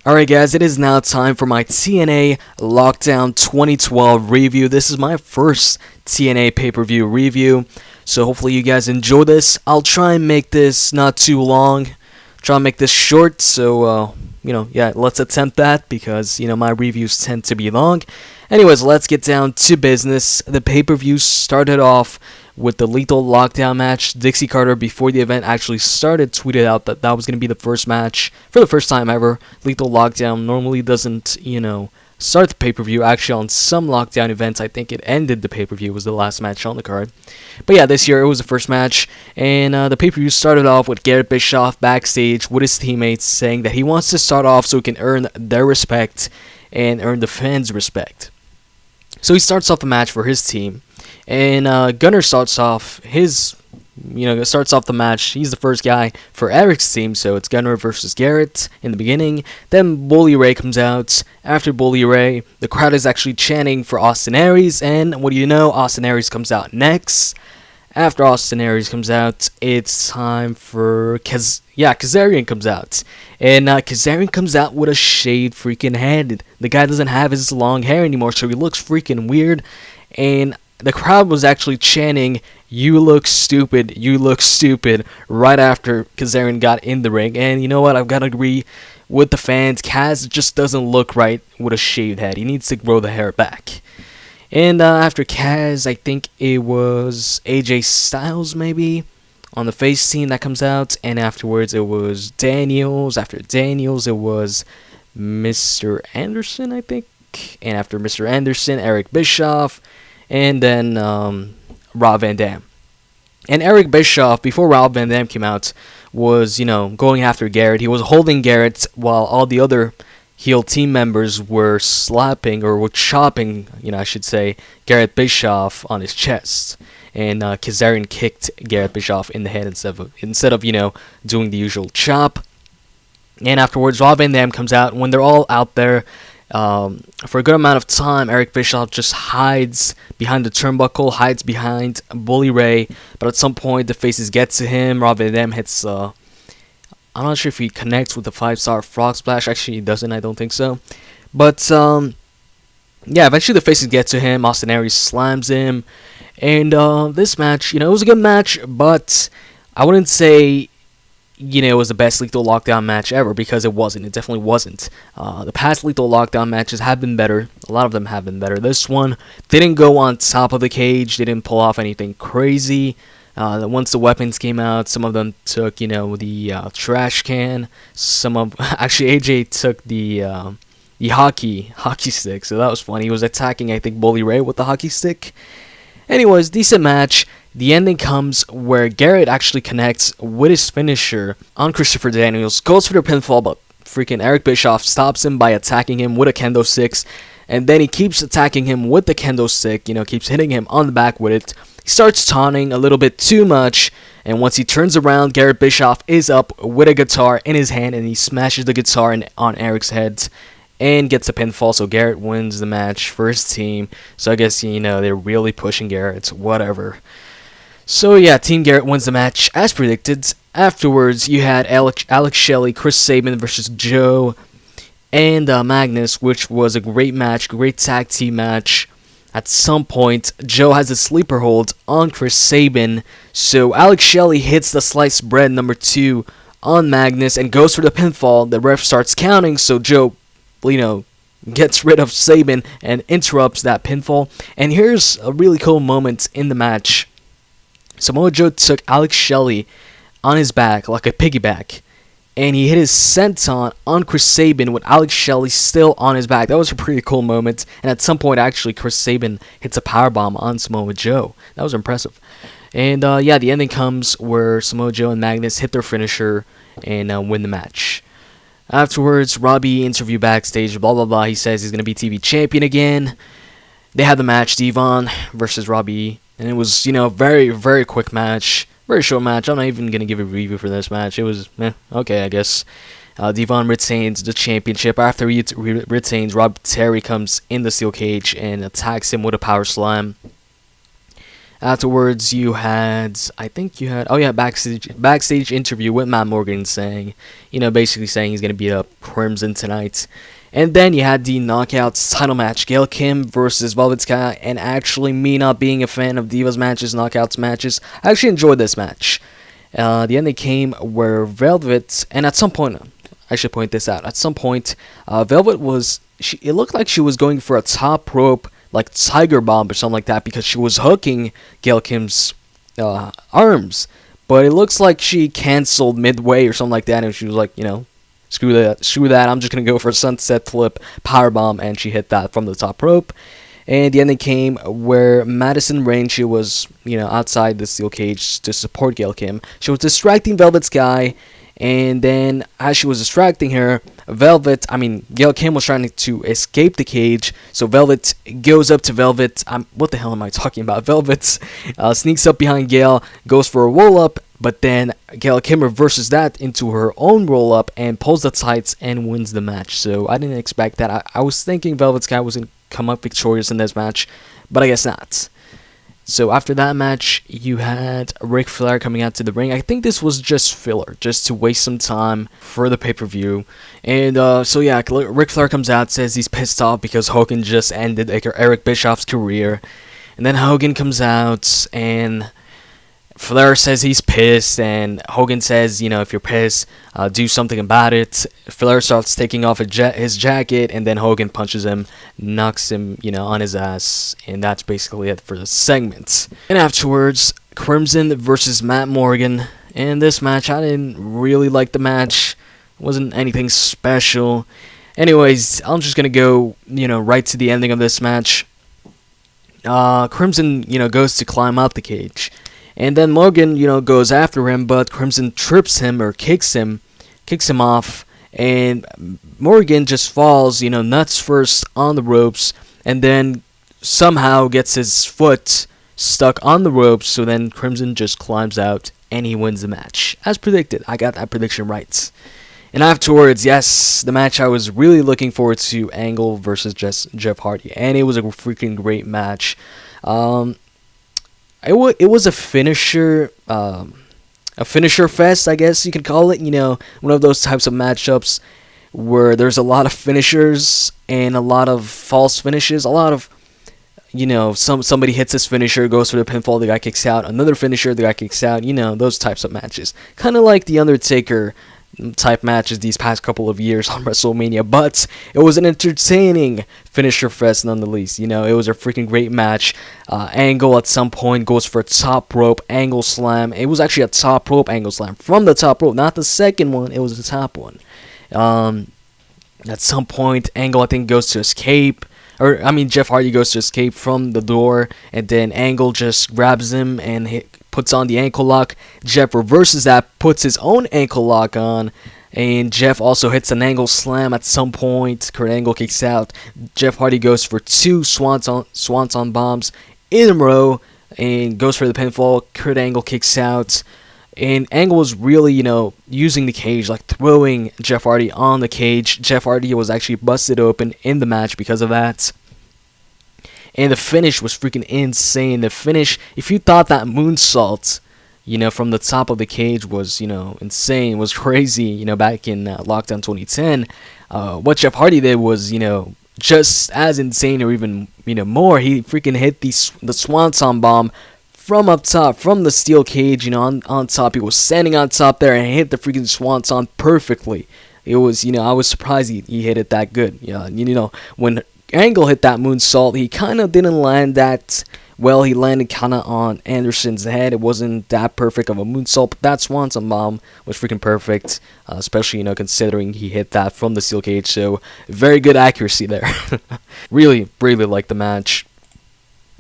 Alright guys, it is now time for my TNA Lockdown 2012 review. This is my first TNA pay-per-view review, so hopefully you guys enjoy this. I'll try and make this not too long, try and make this short, so let's attempt that because my reviews tend to be long. Anyways, let's get down to business. The pay-per-view started off with the Lethal Lockdown match. Dixie Carter, before the event actually started, tweeted out that that was going to be the first match for the first time ever. Lethal Lockdown normally doesn't, start the pay-per-view. Actually, on some Lockdown events, I think it ended the pay-per-view. It was the last match on the card. But yeah, this year it was the first match, and the pay-per-view started off with Garett Bischoff backstage with his teammates saying that he wants to start off so he can earn their respect and earn the fans' respect. So he starts off the match for his team, and Gunner starts off the match. He's the first guy for Eric's team, so it's Gunner versus Garett in the beginning. Then Bully Ray comes out. After Bully Ray, the crowd is actually chanting for Austin Aries, and what do you know, Austin Aries comes out next. After Austin Aries comes out, it's time for Kazarian comes out. And Kazarian comes out with a shaved freaking head. The guy doesn't have his long hair anymore, so he looks freaking weird. And the crowd was actually chanting, "You look stupid, you look stupid," right after Kazarian got in the ring. And you know what, I've got to agree with the fans. Kaz just doesn't look right with a shaved head. He needs to grow the hair back. And after Kaz, I think it was AJ Styles maybe on the face team that comes out. And afterwards it was Daniels. After Daniels it was Mr. Anderson, I think. And after Mr. Anderson, Eric Bischoff. And then Rob Van Dam. And Eric Bischoff, before Rob Van Dam came out, was, going after Garett. He was holding Garett while all the other heel team members were slapping, or were chopping, Garett Bischoff on his chest. And Kazarian kicked Garett Bischoff in the head instead of doing the usual chop. And afterwards, Rob Van Dam comes out. When they're all out there, for a good amount of time, Eric Bischoff just hides behind the turnbuckle, hides behind Bully Ray, but at some point the faces get to him. Rob Van Dam hits, I'm not sure if he connects with the 5-star frog splash. Actually, he doesn't, I don't think so. But, eventually the faces get to him. Austin Aries slams him. And this match, it was a good match, but I wouldn't say it was the best Lethal Lockdown match ever, because it wasn't. It definitely wasn't. The past Lethal Lockdown matches have been better. A lot of them have been better. This one didn't go on top of the cage. They didn't pull off anything crazy. Once the weapons came out, some of them took, the trash can. Actually, AJ took the hockey stick, so that was funny. He was attacking, I think, Bully Ray with the hockey stick. Anyways, decent match. The ending comes where Garett actually connects with his finisher on Christopher Daniels, goes for the pinfall, but freaking Eric Bischoff stops him by attacking him with a kendo stick, and then he keeps attacking him with the kendo stick, keeps hitting him on the back with it. He starts taunting a little bit too much, and once he turns around, Garett Bischoff is up with a guitar in his hand, and he smashes the guitar on Eric's head and gets a pinfall, so Garett wins the match for his team. So I guess, they're really pushing Garett, whatever. So yeah, Team Garett wins the match as predicted. Afterwards, you had Alex Shelley, Chris Sabin versus Joe and Magnus, which was a great match, great tag team match. At some point, Joe has a sleeper hold on Chris Sabin, so Alex Shelley hits the sliced bread number 2 on Magnus and goes for the pinfall. The ref starts counting, so Joe, gets rid of Sabin and interrupts that pinfall. And here's a really cool moment in the match. Samoa Joe took Alex Shelley on his back like a piggyback, and he hit his senton on Chris Sabin with Alex Shelley still on his back. That was a pretty cool moment. And at some point, actually, Chris Sabin hits a powerbomb on Samoa Joe. That was impressive. And the ending comes where Samoa Joe and Magnus hit their finisher and win the match. Afterwards, Robbie interview backstage, blah blah blah. He says he's gonna be TV champion again. They had the match, Devon versus Robbie, and it was very very quick match. Very short match. I'm not even going to give a review for this match. It was, okay, I guess. Devon retains the championship. After he retains, Rob Terry comes in the steel cage and attacks him with a power slam. Afterwards, oh yeah, backstage interview with Matt Morgan saying, basically saying he's gonna beat up Crimson tonight. And then you had the Knockouts title match, Gail Kim versus Velvet Sky. And actually, me not being a fan of Divas matches, Knockouts matches, I actually enjoyed this match. The ending came where Velvet, and at some point, I should point this out. At some point, Velvet it looked like she was going for a top rope, like tiger bomb or something like that, because she was hooking Gail Kim's arms. But it looks like she canceled midway or something like that, and she was like, screw that, I'm just going to go for a sunset flip powerbomb, and she hit that from the top rope. And the ending came where Madison Rayne, she was, outside the steel cage to support Gail Kim. She was distracting Velvet Sky, and then as she was distracting her, Gail Kim was trying to escape the cage, so Velvet goes up to Velvet. What the hell am I talking about? Velvet sneaks up behind Gail, goes for a roll-up, but then Gail Kim reverses that into her own roll-up and pulls the tights and wins the match. So I didn't expect that. I was thinking Velvet Sky was going to come up victorious in this match, but I guess not. So after that match, you had Ric Flair coming out to the ring. I think this was just filler, just to waste some time for the pay-per-view. And Ric Flair comes out, says he's pissed off because Hogan just ended Eric Bischoff's career. And then Hogan comes out, and Flair says he's pissed, and Hogan says, if you're pissed, do something about it. Flair starts taking off his jacket, and then Hogan punches him, knocks him, on his ass, and that's basically it for the segment. And afterwards, Crimson versus Matt Morgan. And this match, I didn't really like the match. It wasn't anything special. Anyways, I'm just gonna go, right to the ending of this match. Crimson, goes to climb out the cage. And then Morgan, goes after him, but Crimson trips him or kicks him off, and Morgan just falls, nuts first on the ropes, and then somehow gets his foot stuck on the ropes, so then Crimson just climbs out, and he wins the match. As predicted, I got that prediction right. And afterwards, yes, the match I was really looking forward to, Angle versus Jeff Hardy, and it was a freaking great match. It was a finisher fest, I guess you could call it. One of those types of matchups where there's a lot of finishers and a lot of false finishes. A lot of, somebody hits his finisher, goes for the pinfall, the guy kicks out. Another finisher, the guy kicks out. Those types of matches. Kind of like the Undertaker type matches these past couple of years on WrestleMania, but it was an entertaining finisher fest nonetheless. It was a freaking great match. Angle at some point goes for a top rope angle slam. It was actually a top rope angle slam from the top rope, not the second one. It was the top one. At some point, Angle I think goes to escape. Jeff Hardy goes to escape from the door, and then Angle just grabs him and puts on the ankle lock. Jeff reverses that, puts his own ankle lock on, and Jeff also hits an angle slam at some point. Kurt Angle kicks out. Jeff Hardy goes for two swanton bombs in a row and goes for the pinfall. Kurt Angle kicks out. And Angle was really, using the cage, like throwing Jeff Hardy on the cage. Jeff Hardy was actually busted open in the match because of that. And the finish was freaking insane. The finish, if you thought that moonsault, from the top of the cage was, insane, was crazy, back in Lockdown 2010, what Jeff Hardy did was, just as insane or even, more. He freaking hit the Swanton Bomb from up top, from the steel cage, on top. He was standing on top there and hit the freaking Swanton perfectly. It was, I was surprised he hit it that good. When Angle hit that moonsault, he kind of didn't land that well. He landed kind of on Anderson's head. It wasn't that perfect of a moonsault, but that Swanton Bomb was freaking perfect, especially, considering he hit that from the steel cage. So, very good accuracy there. Really, really liked the match.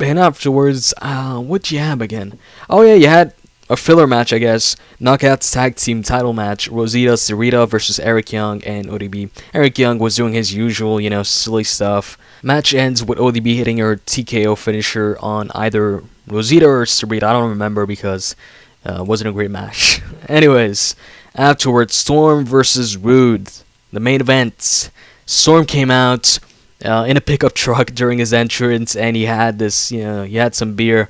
And afterwards, what'd you have again? Oh yeah, you had a filler match, I guess. Knockouts tag team title match. Rosita, Sarita versus Eric Young and ODB. Eric Young was doing his usual, silly stuff. Match ends with ODB hitting her TKO finisher on either Rosita or Sarita. I don't remember because it wasn't a great match. Anyways, afterwards, Storm versus Roode. The main event. Storm came out in a pickup truck during his entrance, and he had this, he had some beer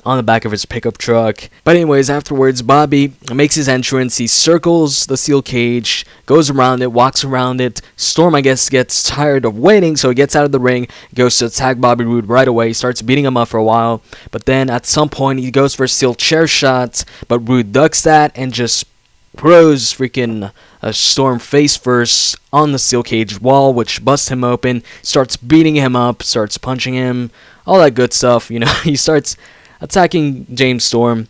on the back of his pickup truck. But anyways, afterwards, Bobby makes his entrance. He circles the steel cage, goes around it, walks around it. Storm, I guess, gets tired of waiting, so he gets out of the ring, goes to attack Bobby Roode right away. He starts beating him up for a while, but then at some point he goes for a steel chair shot, but Roode ducks that and just throws freaking Storm face first on the steel cage wall, which busts him open, starts beating him up, starts punching him, all that good stuff. He starts attacking James Storm,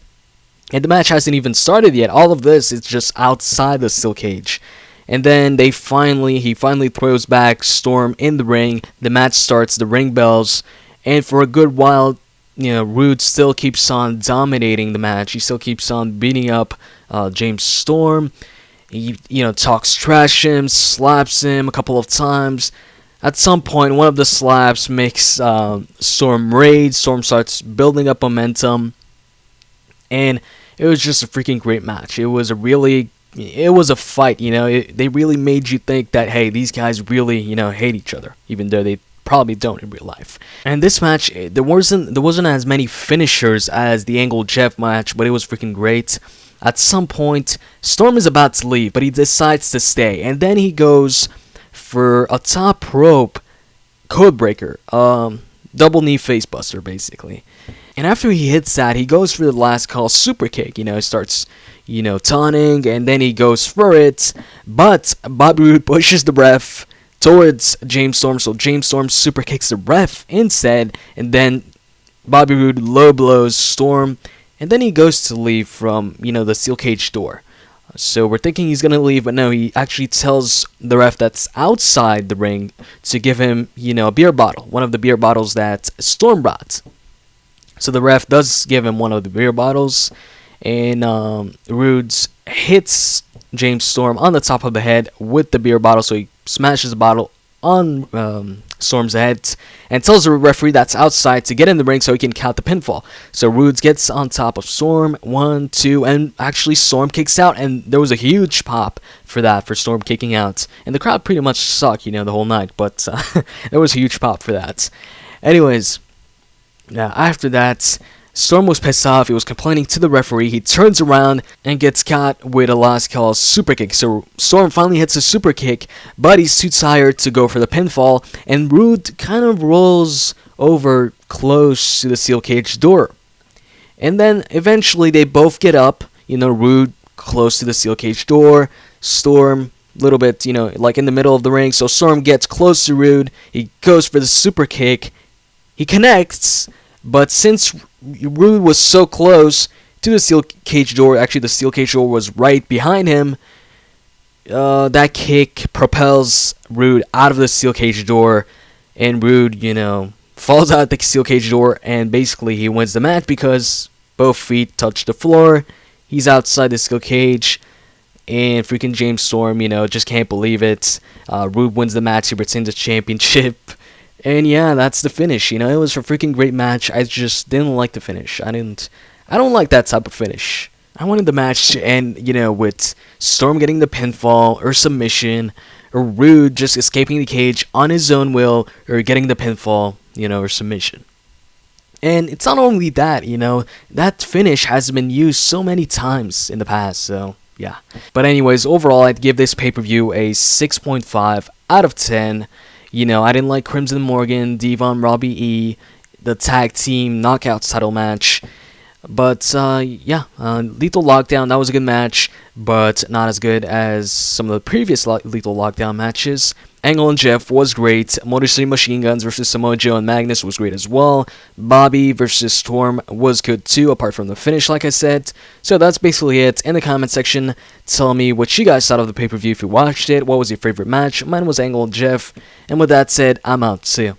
and the match hasn't even started yet. All of this is just outside the steel cage. And then he finally throws back Storm in the ring. The match starts, the ring bells, and for a good while, Roode still keeps on dominating the match. He still keeps on beating up James Storm. He, talks trash him, slaps him a couple of times. At some point, one of the slaps makes Storm rage. Storm starts building up momentum, and it was just a freaking great match. It was a fight. They really made you think that, hey, these guys really hate each other, even though they probably don't in real life. And this match, there wasn't as many finishers as the Angle Jeff match, but it was freaking great. At some point, Storm is about to leave, but he decides to stay, and then he goes for a top rope codebreaker, double knee facebuster basically. And after he hits that, he goes for the last call super kick. He starts taunting, and then he goes for it, but Bobby Roode pushes the ref towards James Storm, so James Storm super kicks the ref instead, and then Bobby Roode low blows Storm, and then he goes to leave from the steel cage door. So we're thinking he's gonna leave, but no, he actually tells the ref that's outside the ring to give him a beer bottle, one of the beer bottles that Storm brought. So the ref does give him one of the beer bottles, and Roode hits James Storm on the top of the head with the beer bottle, so he smashes the bottle on Storm's head and tells the referee that's outside to get in the ring so he can count the pinfall. So Roode gets on top of Storm, 1, 2, and actually Storm kicks out, and there was a huge pop for Storm kicking out. And the crowd pretty much sucked, the whole night, but there was a huge pop for that. Anyways, after that, Storm was pissed off. He was complaining to the referee. He turns around and gets caught with a last call super kick. So Storm finally hits a super kick, but he's too tired to go for the pinfall, and Roode kind of rolls over close to the steel cage door. And then eventually they both get up, Roode close to the steel cage door, Storm a little bit, like in the middle of the ring. So Storm gets close to Roode. He goes for the super kick. He connects, but since Roode was so close to the steel cage door, actually the steel cage door was right behind him, that kick propels Roode out of the steel cage door, and Roode, falls out the steel cage door, and basically he wins the match because both feet touch the floor. He's outside the steel cage, and freaking James Storm, just can't believe it. Roode wins the match. He retains the championship. And yeah, that's the finish. It was a freaking great match. I just didn't like the finish. I don't like that type of finish. I wanted the match to end, with Storm getting the pinfall or submission, or Roode just escaping the cage on his own will, or getting the pinfall, or submission. And it's not only that, that finish has been used so many times in the past, so yeah. But anyways, overall, I'd give this pay-per-view a 6.5 out of 10. I didn't like Crimson Morgan, Devon, Robbie E, the tag team knockouts title match. But, Lethal Lockdown, that was a good match, but not as good as some of the previous Lethal Lockdown matches. Angle and Jeff was great. Motor City Machine Guns versus Samoa Joe and Magnus was great as well. Bobby versus Storm was good too, apart from the finish, like I said. So that's basically it. In the comment section, tell me what you guys thought of the pay-per-view if you watched it. What was your favorite match? Mine was Angle and Jeff. And with that said, I'm out. See ya.